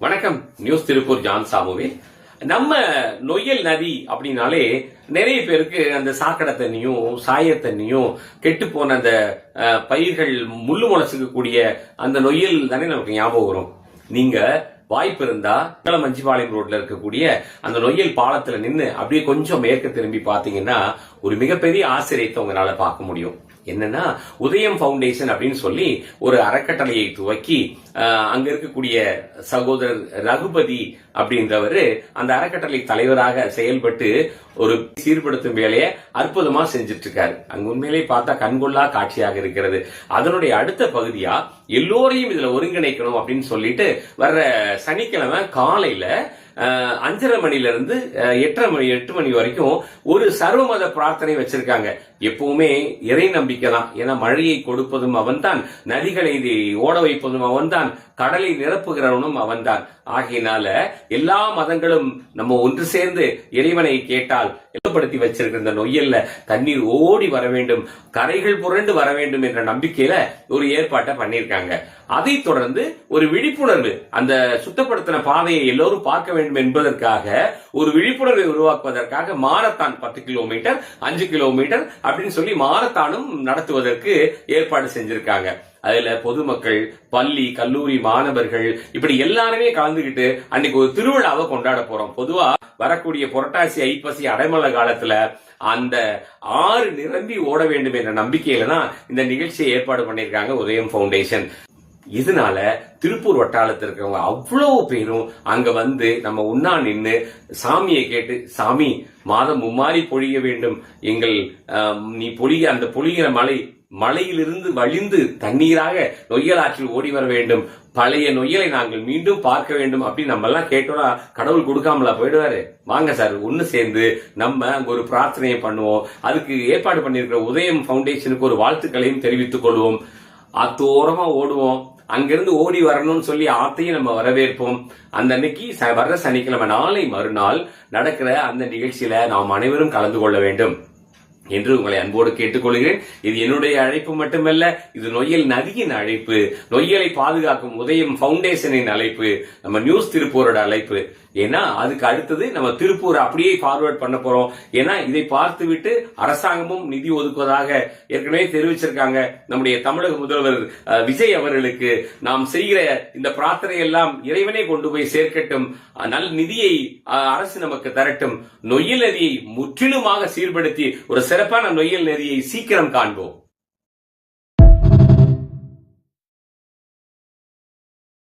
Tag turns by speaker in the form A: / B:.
A: வணக்கம். News Tiruppur John Samuel. நம்ம நொய்யல் நதி அப்படின்னாலே நிறைய பேருக்கு அந்த சாக்கடை தண்ணியும் சாய தண்ணியும் கெட்டு போன அந்த பயிர்கள் முள்ளு முளைச்சுக்க கூடிய அந்த நொய்யல் தானே நமக்கு ஞாபகம் வரும். நீங்க வாய்ப்பு இருந்தா மஞ்சிபாளையம் ரோட்ல இருக்கக்கூடிய அந்த நொய்யல் பாலத்துல நின்று அப்படியே கொஞ்சம் மேற்க திரும்பி பாத்தீங்கன்னா ஒரு மிகப்பெரிய ஆச்சரியத்தை உங்களால பார்க்க முடியும். என்னன்னா, உதயம் பவுண்டேஷன் அப்படின்னு சொல்லி ஒரு அறக்கட்டளையை துவக்கி அங்க இருக்கக்கூடிய சகோதரர் ரகுபதி அப்படின்றவரு அந்த அறக்கட்டளை தலைவராக செயல்பட்டு ஒரு சீர்படுத்தும் வேலையை அற்புதமா செஞ்சிட்டு இருக்காரு. அங்க உண்மையிலேயே பார்த்தா கண்கொள்ளா காட்சியாக இருக்கிறது. அதனுடைய அடுத்த பகுதியா எல்லோரையும் இதுல ஒருங்கிணைக்கணும் அப்படின்னு சொல்லிட்டு வர்ற சனிக்கிழமை காலையில 5:30 மணில இருந்து 8 மணி வரைக்கும் ஒரு சர்வமத பிரார்த்தனை வச்சிருக்காங்க. எப்பவுமே இறை நம்பிக்கை தான். ஏன்னா மழையை கொடுப்பதும் அவன்தான், நதிகளை ஓட வைப்பதும் அவன்தான், கடலை நிரப்புகிறவனும் அவன்தான். ஆகையினால எல்லா மதங்களும் நம்ம ஒன்று சேர்ந்து இறைவனை கேட்டால் ஏற்படுத்தி வச்சிருக்கிற இந்த நொய்யல்ல தண்ணீர் ஓடி வர வேண்டும், கரைகள் புரண்டு வர வேண்டும் என்ற நம்பிக்கையில ஒரு ஏற்பாட்டை பண்ணிருக்காங்க. அதை தொடர்ந்து ஒரு விழிப்புணர்வு, அந்த சுத்தப்படுத்தின பாதையை எல்லோரும் பார்க்க வேண்டும் என்பதற்காக ஒரு விழிப்புணர்வை உருவாக்குவதற்காக மாரத்தான் 10 கிலோமீட்டர் 5 கிலோமீட்டர் அப்படின்னு சொல்லி மாரத்தானும் நடத்துவதற்கு ஏற்பாடு செஞ்சிருக்காங்க. அதுல பொதுமக்கள், பள்ளி கல்லூரி மாணவர்கள் இப்படி எல்லாருமே கலந்துகிட்டு அன்னைக்கு ஒரு திருவிழாவை கொண்டாட போறோம். பொதுவா வரக்கூடிய புரட்டாசி ஐப்பசி அடைமழை காலத்துல அந்த ஆறு நிரம்பி ஓட வேண்டும் என்ற நம்பிக்கையில தான் இந்த நிகழ்ச்சியை ஏற்பாடு பண்ணிருக்காங்க உதயம் பவுண்டேஷன். இதனால திருப்பூர் வட்டாரத்தில் இருக்கிறவங்க அவ்வளவு பேரும் அங்க வந்து நம்ம உண்ணா நின்று சாமியை கேட்டு, சாமி மாதம் மும்மாறி பொழிய வேண்டும், எங்கள் நீ பொழிய அந்த பொழிகிற மலையிலிருந்து வழிந்து தண்ணீராக நொய்யல் ஆற்றில் ஓடி வர வேண்டும், பழைய நொய்யலை நாங்கள் மீண்டும் பார்க்க வேண்டும் அப்படின்னு நம்ம எல்லாம் கேட்டோம்னா கடவுள் கொடுக்காமலா போயிடுவாரு. வாங்க சார், ஒன்னு சேர்ந்து நம்ம அங்க ஒரு பிரார்த்தனையை பண்ணுவோம். அதுக்கு ஏற்பாடு பண்ணிருக்கிற உதயம் பவுண்டேஷனுக்கு ஒரு வாழ்த்துக்களையும் தெரிவித்துக் கொள்வோம். அத்தோரமா ஓடுவோம். அங்கிருந்து ஓடி வரணும்னு சொல்லி ஆத்தையும் நம்ம வரவேற்போம். அந்த அன்னைக்கு வர்ற சனிக்கிழமை நாளை மறுநாள் நடக்கிற அந்த நிகழ்ச்சியில நாம் அனைவரும் கலந்து கொள்ள வேண்டும் என்று உங்களை அன்போடு கேட்டுக்கொள்கிறேன். இது என்னுடைய அழைப்பு மட்டுமல்ல, இது நொய்யல் நதியின் அழைப்பு, நொய்யலை பாதுகாக்கும் உதயம் பவுண்டேஷனின் அழைப்பு, நம்ம நியூஸ் திருப்பூரோட அழைப்பு. ஏன்னா அதுக்கு அடுத்தது நம்ம திருப்பூர் அப்படியே ஃபார்வர்ட் பண்ண போறோம். ஏன்னா இதை பார்த்து விட்டு அரசாங்கமும் நிதி ஒதுக்குவதாக ஏற்கனவே தெரிவிச்சிருக்காங்க. நம்முடைய தமிழக முதல்வர் விஜய் அவர்களுக்கு நாம் செய்கிற இந்த பிரார்த்தனை எல்லாம் இறைவனே கொண்டு போய் சேர்க்கட்டும், நல்ல நிதியை அரசு நமக்கு தரட்டும், நொய்யல் நதியை முற்றிலுமாக சீர்படுத்தி ஒரு சிறப்பான நொய்யல் நதியை சீக்கிரம் காண்போம்.